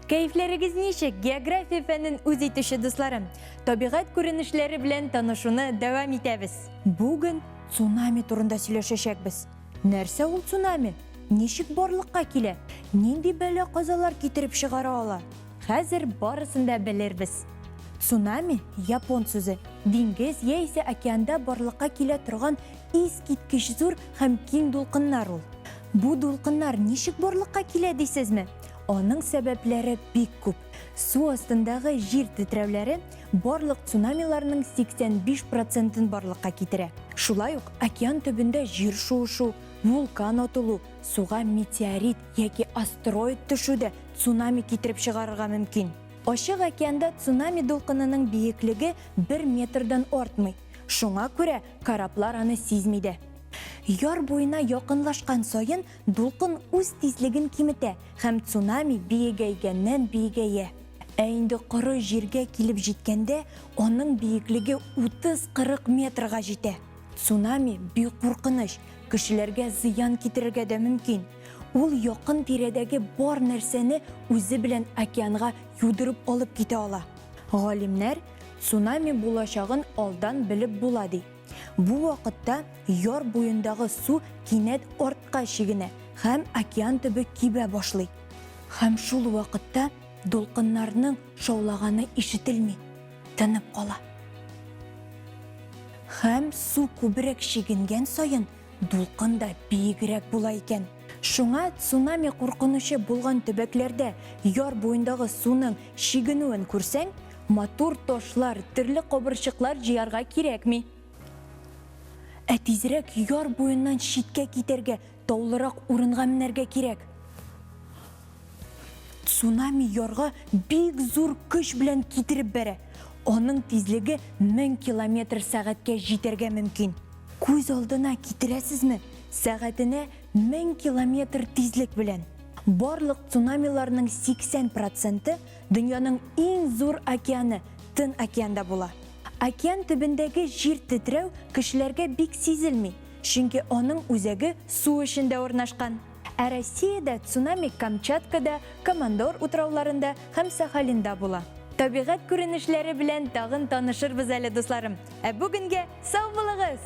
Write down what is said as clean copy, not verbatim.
Keyifleriniz nişek? Geografiya fənin үз итүче дусларым. Табигать күренешләре белән танышуны дәвам итәбез. Бүген цунами турында сөйләшәчәкбез. Нәрсә ул цунами? Ничек барлыкка килә? Нинди бәла-казалар китереп чыгара ала? Хәзер барысын да белербез. Цунами япон сүзе. Диңгез яисә океанда барлыкка килә торган искиткеч зур һәм киң дулкыннар ул. Бу дулкыннар ничек барлыкка килә дисезме? Оның сәбәпләре бик күп. Су астындагы җир тетрәүләре барлык цунамиларның 85%-ын барлыкка китерә. Шулай ук океан төбендә җир шуышу, вулкан атылу, суга метеорит яки астероид төшү дә цунами китереп чыгарырга мөмкин. Ачык океанда цунами дулкынының биеклеге 1 метрдан артмый. Шуңа күрә кораблар аны сизми дә. Яр буена якынлашкан сайын дулкын үз тизлеген киметә һәм цунами биегәйгәннән биегәя. Ә инде коры җиргә килеп җиткәндә, аның биеклеге 30-40 метрга җитә. Цунами бик куркыныч, кешеләргә зыян китерергә дә мөмкин. Ул якын тирәдәге бар нәрсәне үзе белән океанга юдырып алып китә ала. Галимнәр цунами булачагын алдан белеп була ди. Бу вакытта яр буендагы су кинәт артка чигенә һәм океан төбе кибә башлый. Һәм шул вакытта дулкыннарның шаулаганы ишетелми, тынып кала. Һәм су күбрәк чигенгән саен дулкын да биегрәк була икән. Шуңа цунами куркынычы булган төбәкләрдә яр буендагы суның чигенүен күрсәң, матур ташлар, төрле кабырчыклар җыярга кирәкми. Ә тизрәк яр буеннан читкә китәргә, таулырак урынга менәргә кирәк. Цунами ярга бик зур көч белән китереп бәрә. Аның тизлеге 1000 км/сәгатькә җитәргә мөмкин. Күз алдына китерәсезме? Сәгатенә 1000 км тизлек белән. Барлык цунамиларның 80% дөньяның иң зур океаны Тын океанда була. Океан төбендәге җир тетрәү кешеләргә бик сизелми, чөнки аның үзәге су эчендә урнашкан. Ә Россиядә цунами Камчаткада, Командор утрауларында һәм Сахалинда була. Табигать күренешләре белән тагын танышырбыз әле дусларым. Ә бүгенгә сау булыгыз!